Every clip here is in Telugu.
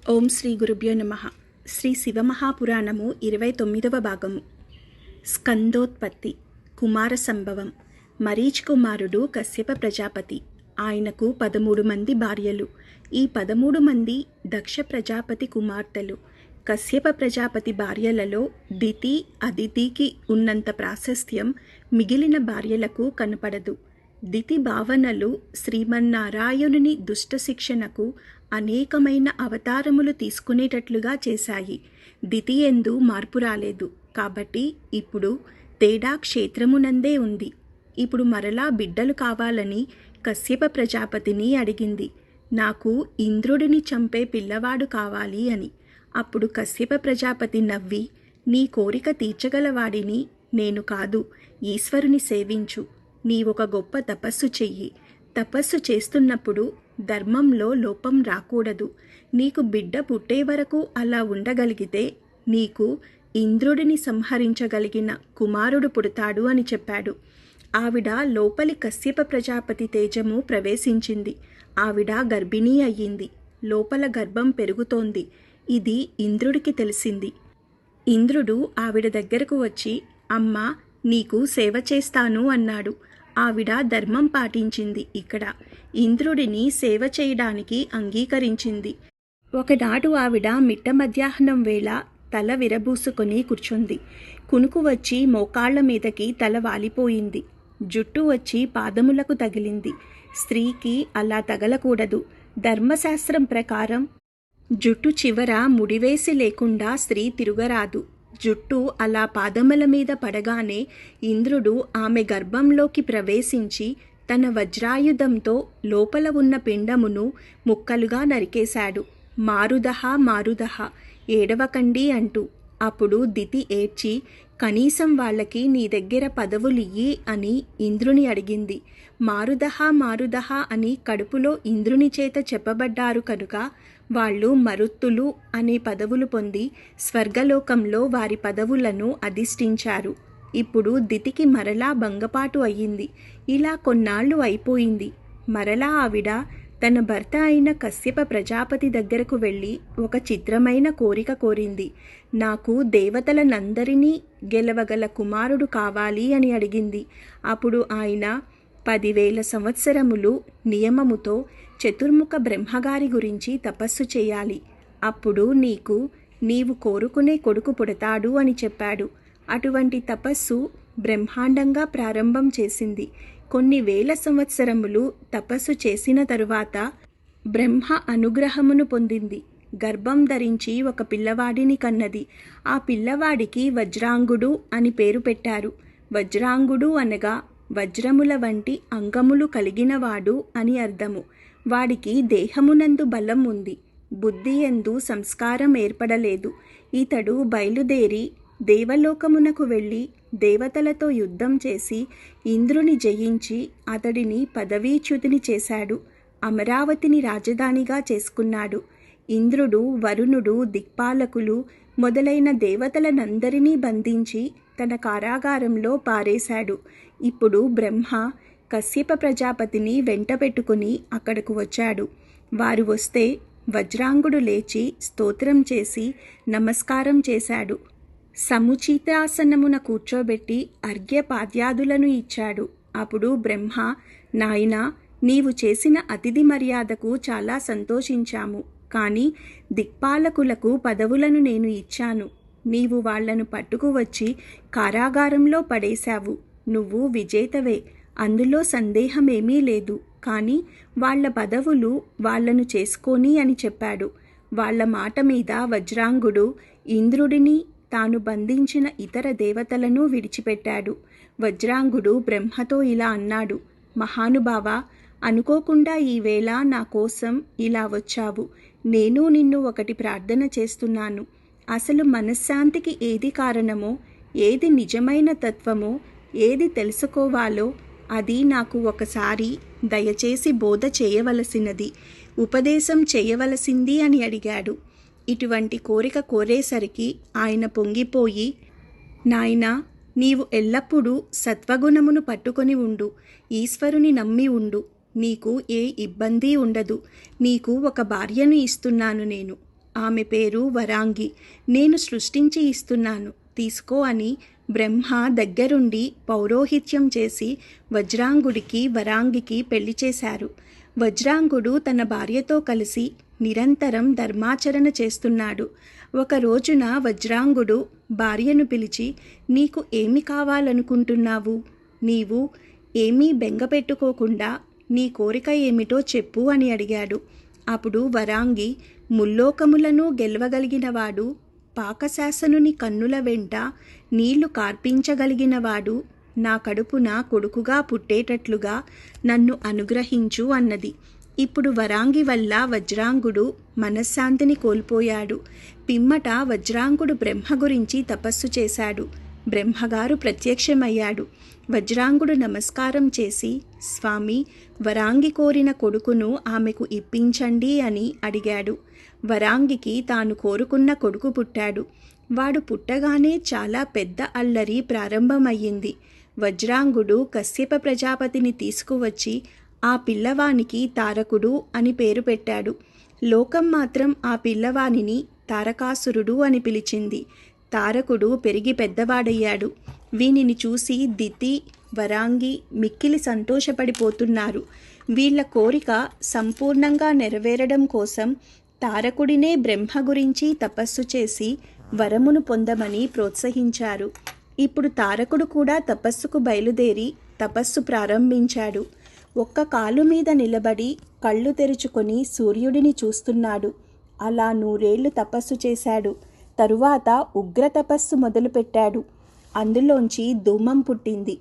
ఓం శ్రీ గురుభ్యో నమః. శ్రీ శివమహాపురాణము 29వ భాగము. స్కందోత్పత్తి. కుమార సంభవం. మరీచి కుమారుడు కశ్యప ప్రజాపతి. ఆయనకు 13 మంది భార్యలు. ఈ 13 మంది దక్ష ప్రజాపతి కుమార్తెలు. కశ్యప ప్రజాపతి భార్యలలో దితి అదితికి ఉన్నంత ప్రాశస్త్యం మిగిలిన భార్యలకు కనపడదు. దితి భావనలు శ్రీమన్నారాయణుని దుష్ట శిక్షణకు అనేకమైన అవతారములు తీసుకునేటట్లుగా చేశాయి. దితి యందు మార్పు రాలేదు. కాబట్టి ఇప్పుడు తేడా క్షేత్రమునందే ఉంది. ఇప్పుడు మరలా బిడ్డలు కావాలని కశ్యప ప్రజాపతిని అడిగింది. నాకు ఇంద్రుడిని చంపే పిల్లవాడు కావాలి అని. అప్పుడు కశ్యప ప్రజాపతి నవ్వి, నీ కోరిక తీర్చగలవాడిని నేను కాదు, ఈశ్వరుని సేవించు. నీవొక గొప్ప తపస్సు చెయ్యి. తపస్సు చేస్తున్నప్పుడు ధర్మంలో లోపం రాకూడదు. నీకు బిడ్డ పుట్టే వరకు అలా ఉండగలిగితే నీకు ఇంద్రుడిని సంహరించగలిగిన కుమారుడు పుడతాడు అని చెప్పాడు. ఆవిడ లోపలి కశ్యప ప్రజాపతి తేజము ప్రవేశించింది. ఆవిడ గర్భిణీ అయ్యింది. లోపల గర్భం పెరుగుతోంది. ఇది ఇంద్రుడికి తెలిసింది. ఇంద్రుడు ఆవిడ దగ్గరకు వచ్చి, అమ్మా, నీకు సేవ చేస్తాను అన్నాడు. ఆవిడ ధర్మం పాటించింది. ఇక్కడ ఇంద్రుడిని సేవ చేయడానికి అంగీకరించింది. ఒకనాడు ఆవిడ మిట్ట మధ్యాహ్నం వేళ తల విరబూసుకొని కూర్చుంది. కునుకు వచ్చి మోకాళ్ల మీదకి తల వాలిపోయింది. జుట్టు వచ్చి పాదములకు తగిలింది. స్త్రీకి అలా తగలకూడదు. ధర్మశాస్త్రం ప్రకారం జుట్టు చివర ముడివేసి లేకుండా స్త్రీ తిరుగరాదు. జుట్టు అలా పాదముల మీద పడగానే ఇంద్రుడు ఆమె గర్భంలోకి ప్రవేశించి తన వజ్రాయుధంతో లోపల ఉన్న పిండమును ముక్కలుగా నరికేశాడు. మారుదహ మారుదహ, ఏడవకండి అంటూ. అప్పుడు దితి ఏడ్చి, కనీసం వాళ్ళకి నీ దగ్గర పదవులియ్యి అని ఇంద్రుని అడిగింది. మారుదహ మారుదహ అని కడుపులో ఇంద్రుని చేత చెప్పబడ్డారు కనుక వాళ్ళు మరుత్తులు అనే పదవులు పొంది స్వర్గలోకంలో వారి పదవులను అధిష్ఠించారు. ఇప్పుడు దితికి మరలా భంగపాటు అయ్యింది. ఇలా కొన్నాళ్ళు అయిపోయింది. మరలా ఆవిడ తన భర్త అయిన కశ్యప ప్రజాపతి దగ్గరకు వెళ్ళి ఒక చిత్రమైన కోరిక కోరింది. నాకు దేవతలనందరినీ గెలవగల కుమారుడు కావాలి అని అడిగింది. అప్పుడు ఆయన 10,000 సంవత్సరములు నియమముతో చతుర్ముఖ బ్రహ్మగారి గురించి తపస్సు చేయాలి. అప్పుడు నీవు కోరుకునే కొడుకు పుడతాడు అని చెప్పాడు. అటువంటి తపస్సు బ్రహ్మాండంగా ప్రారంభం చేసింది. కొన్ని వేల సంవత్సరములు తపస్సు చేసిన తరువాత బ్రహ్మ అనుగ్రహమును పొందింది. గర్భం ధరించి ఒక పిల్లవాడిని కన్నది. ఆ పిల్లవాడికి వజ్రాంగుడు అని పేరు పెట్టారు. వజ్రాంగుడు అనగా వజ్రముల వంటి అంగములు కలిగినవాడు అని అర్థము. వాడికి దేహమునందు బలం ఉంది. బుద్ధి యందు సంస్కారం ఏర్పడలేదు. ఇతడు బయలుదేరి దేవలోకమునకు వెళ్ళి దేవతలతో యుద్ధం చేసి ఇంద్రుని జయించి అతడిని పదవీచ్యుతిని చేశాడు. అమరావతిని రాజధానిగా చేసుకున్నాడు. ఇంద్రుడు, వరుణుడు, దిక్పాలకులు మొదలైన దేవతలనందరినీ బంధించి తన కారాగారంలో పారేశాడు. ఇప్పుడు బ్రహ్మ కశ్యప ప్రజాపతిని వెంట పెట్టుకుని అక్కడకు వచ్చాడు. వారు వస్తే వజ్రాంగుడు లేచి స్తోత్రం చేసి నమస్కారం చేశాడు. సముచితాసనమున కూర్చోబెట్టి అర్ఘ్యపాద్యాదులను ఇచ్చాడు. అప్పుడు బ్రహ్మ, నాయనా, నీవు చేసిన అతిథి మర్యాదకు చాలా సంతోషించాము. కానీ దిక్పాలకులకు పదవులను నేను ఇచ్చాను. నీవు వాళ్లను పట్టుకువచ్చి కారాగారంలో పడేశావు. నువ్వు విజేతవే, అందులో సందేహమేమీ లేదు. కానీ వాళ్ల పదవులు వాళ్లను చేసుకొని అని చెప్పాడు. వాళ్ల మాట మీద వజ్రాంగుడు ఇంద్రుడిని, తాను బంధించిన ఇతర దేవతలను విడిచిపెట్టాడు. వజ్రాంగుడు బ్రహ్మతో ఇలా అన్నాడు, మహానుభావా, అనుకోకుండా ఈవేళ నా కోసం ఇలా వచ్చావు. నేను నిన్ను ఒకటి ప్రార్థన చేస్తున్నాను. అసలు మనశ్శాంతికి ఏది కారణమో, ఏది నిజమైన తత్వమో, ఏది తెలుసుకోవాలో అది నాకు ఒకసారి దయచేసి బోధ చేయవలసినది, ఉపదేశం చేయవలసింది అని అడిగాడు. ఇటువంటి కోరిక కోరేసరికి ఆయన పొంగిపోయి, నాయనా, నీవు ఎల్లప్పుడూ సత్వగుణమును పట్టుకొని ఉండు, ఈశ్వరుని నమ్మి ఉండు. నీకు ఏ ఇబ్బంది ఉండదు. నీకు ఒక భార్యను ఇస్తున్నాను నేను. ఆమె పేరు వరాంగి. నేను సృష్టించి ఇస్తున్నాను, తీసుకో అని బ్రహ్మ దగ్గరుండి పౌరోహిత్యం చేసి వజ్రాంగుడికి వరాంగికి పెళ్లి చేశారు. వజ్రాంగుడు తన భార్యతో కలిసి నిరంతరం ధర్మాచరణ చేస్తున్నాడు. ఒక రోజున వజ్రాంగుడు భార్యను పిలిచి, నీకు ఏమి కావాలనుకుంటున్నావు? నీవు ఏమీ బెంగపెట్టుకోకుండా నీ కోరిక ఏమిటో చెప్పు అని అడిగాడు. అప్పుడు వరాంగి, ముల్లోకములను గెలవగలిగినవాడు, పాకశాసనుని కన్నుల వెంట నీళ్లు కార్పించగలిగినవాడు, నా కడుపున కొడుకుగా పుట్టేటట్లుగా నన్ను అనుగ్రహించు అన్నది. ఇప్పుడు వరాంగి వల్ల వజ్రాంగుడు మనశ్శాంతిని కోల్పోయాడు. పిమ్మట వజ్రాంగుడు బ్రహ్మ గురించి తపస్సు చేశాడు. బ్రహ్మగారు ప్రత్యక్షమయ్యాడు. వజ్రాంగుడు నమస్కారం చేసి, స్వామి, వరాంగి కోరిన కొడుకును ఆమెకు ఇప్పించండి అని అడిగాడు. వరాంగికి తాను కోరుకున్న కొడుకు పుట్టాడు. వాడు పుట్టగానే చాలా పెద్ద అల్లరి ప్రారంభమయ్యింది. వజ్రాంగుడు కశ్యప ప్రజాపతిని తీసుకువచ్చి ఆ పిల్లవానికి తారకుడు అని పేరు పెట్టాడు. లోకం మాత్రం ఆ పిల్లవానిని తారకాసురుడు అని పిలిచింది. తారకుడు పెరిగి పెద్దవాడయ్యాడు. వీనిని చూసి దితి, వరాంగి మిక్కిలి సంతోషపడిపోతున్నారు. వీళ్ళ కోరిక సంపూర్ణంగా నెరవేరడం కోసం తారకుడినే బ్రహ్మ గురించి తపస్సు చేసి వరమును పొందమని ప్రోత్సహించారు. ఇప్పుడు తారకుడు కూడా తపస్సుకు బయలుదేరి తపస్సు ప్రారంభించాడు. ఒక్క కాలు మీద నిలబడి కళ్ళు తెరుచుకొని సూర్యుడిని చూస్తున్నాడు. అలా 100 ఏళ్లు తపస్సు చేశాడు. తరువాత ఉగ్ర తపస్సు మొదలుపెట్టాడు. అందులోంచి ధూమం పుట్టింది.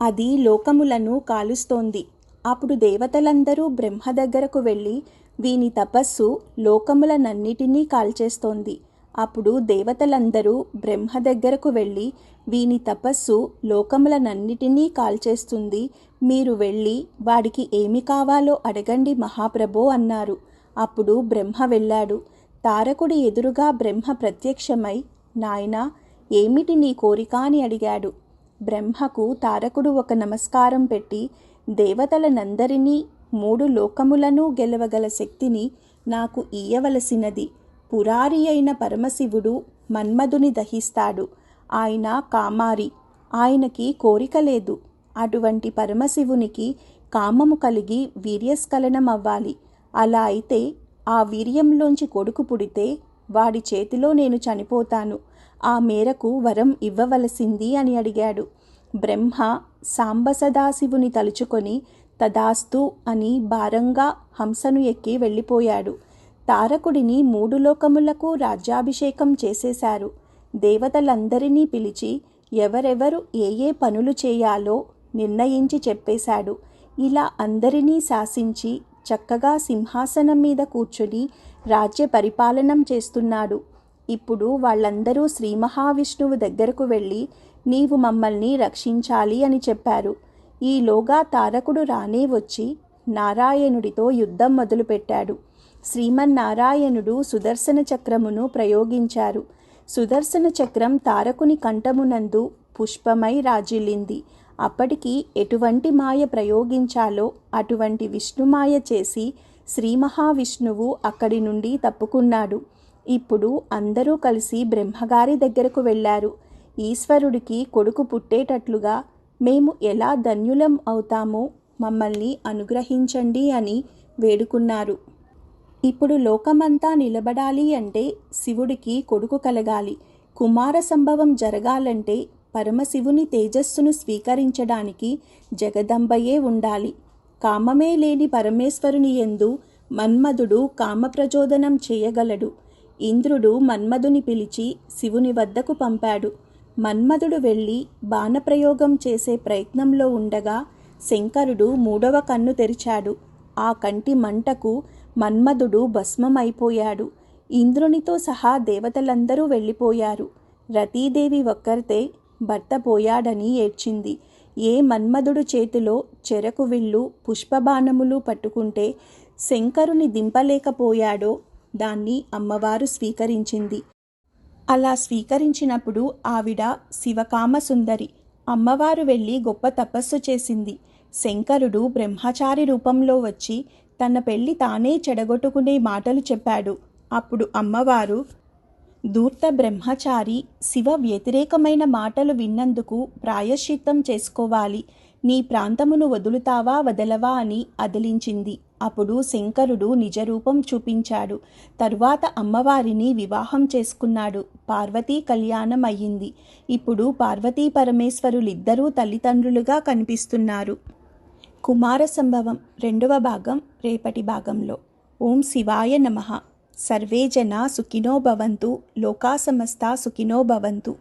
అది లోకములను కాలుస్తోంది. అప్పుడు దేవతలందరూ బ్రహ్మ దగ్గరకు వెళ్ళి, వీని తపస్సు లోకములనన్నిటినీ కాల్చేస్తోంది. అప్పుడు దేవతలందరూ బ్రహ్మ దగ్గరకు వెళ్ళి, వీని తపస్సు లోకములనన్నిటినీ కాల్చేస్తుంది, మీరు వెళ్ళి వాడికి ఏమి కావాలో అడగండి మహాప్రభో అన్నారు. అప్పుడు బ్రహ్మ వెళ్ళాడు. తారకుడి ఎదురుగా బ్రహ్మ ప్రత్యక్షమై, నాయనా, ఏమిటి నీ కోరిక అని అడిగాడు. బ్రహ్మకు తారకుడు ఒక నమస్కారం పెట్టి, దేవతలనందరినీ 3 లోకములను గెలవగల శక్తిని నాకు ఇయ్యవలసినది. పురారి అయిన పరమశివుడు మన్మధుని దహిస్తాడు. ఆయన కామారి, ఆయనకి కోరిక లేదు. అటువంటి పరమశివునికి కామము కలిగి వీర్యస్ఖలనం అవ్వాలి. అలా అయితే ఆ వీర్యంలోంచి కొడుకు పుడితే వాడి చేతిలో నేను చనిపోతాను. ఆ మేరకు వరం ఇవ్వవలసింది అని అడిగాడు. బ్రహ్మ సాంబ సదాశివుని తలుచుకొని తదాస్తు అని భారంగా హంసను ఎక్కి వెళ్ళిపోయాడు. తారకుడిని 3 లోకములకు రాజ్యాభిషేకం చేసేశారు. దేవతలందరినీ పిలిచి ఎవరెవరు ఏ ఏ పనులు చేయాలో నిర్ణయించి చెప్పేశాడు. ఇలా అందరినీ శాసించి చక్కగా సింహాసనం మీద కూర్చుని రాజ్య పరిపాలనం చేస్తున్నాడు. ఇప్పుడు వాళ్ళందరూ శ్రీ మహావిష్ణువు దగ్గరకు వెళ్ళి, నీవు మమ్మల్ని రక్షించాలి అని చెప్పారు. ఈలోగా తారకుడు రానే వచ్చి నారాయణుడితో యుద్ధం మొదలుపెట్టాడు. శ్రీమన్నారాయణుడు సుదర్శన చక్రమును ప్రయోగించారు. సుదర్శన చక్రం తారకుని కంఠమునందు పుష్పమై రాజిల్లింది. అప్పటికి ఎటువంటి మాయ ప్రయోగించాలో అటువంటి విష్ణుమాయ చేసి శ్రీ మహావిష్ణువు అక్కడి నుండి తప్పుకున్నాడు. ఇప్పుడు అందరూ కలిసి బ్రహ్మగారి దగ్గరకు వెళ్ళారు. ఈశ్వరుడికి కొడుకు పుట్టేటట్లుగా మేము ఎలా ధన్యులం అవుతామో మమ్మల్ని అనుగ్రహించండి అని వేడుకున్నారు. ఇప్పుడు లోకమంతా నిలబడాలి అంటే శివుడికి కొడుకు కలగాలి. కుమార సంభవం జరగాలంటే పరమశివుని తేజస్సును స్వీకరించడానికి జగదంబయే ఉండాలి. కామమే లేని పరమేశ్వరుని యందు మన్మధుడు కామప్రచోదనం చేయగలడు. ఇంద్రుడు మన్మధుని పిలిచి శివుని వద్దకు పంపాడు. మన్మధుడు వెళ్ళి బాణప్రయోగం చేసే ప్రయత్నంలో ఉండగా శంకరుడు 3వ కన్ను తెరిచాడు. ఆ కంటి మంటకు మన్మధుడు భస్మమైపోయాడు. ఇంద్రునితో సహా దేవతలందరూ వెళ్ళిపోయారు. రతీదేవి ఒక్కరితే భర్త పోయాడని ఏడ్చింది. ఏ మన్మధుడు చేతిలో చెరకు విల్లు పుష్పబాణములు పట్టుకుంటే శంకరుని దింపలేకపోయాడో దాన్ని అమ్మవారు స్వీకరించింది. అలా స్వీకరించినప్పుడు ఆవిడ శివకామసుందరి. అమ్మవారు వెళ్ళి గొప్ప తపస్సు చేసింది. శంకరుడు బ్రహ్మచారి రూపంలో వచ్చి తన పెళ్లి తానే చెడగొట్టుకునే మాటలు చెప్పాడు. అప్పుడు అమ్మవారు, ధూర్త బ్రహ్మచారి, శివ వ్యతిరేకమైన మాటలు విన్నందుకు ప్రాయశ్చిత్తం చేసుకోవాలి. నీ ప్రాంతమును వదులుతావా వదలవా అని అదిలించింది. అప్పుడు శంకరుడు నిజరూపం చూపించాడు. తరువాత అమ్మవారిని వివాహం చేసుకున్నాడు. పార్వతీ కళ్యాణం అయ్యింది. ఇప్పుడు పార్వతీ పరమేశ్వరులిద్దరూ తల్లిదండ్రులుగా కనిపిస్తున్నారు. కుమార సంభవం 2వ భాగం రేపటి భాగంలో. ఓం శివాయ నమః. సర్వే జనా సుఖినో భవంతు. లోకా సమస్తా సుఖినో భవంతు.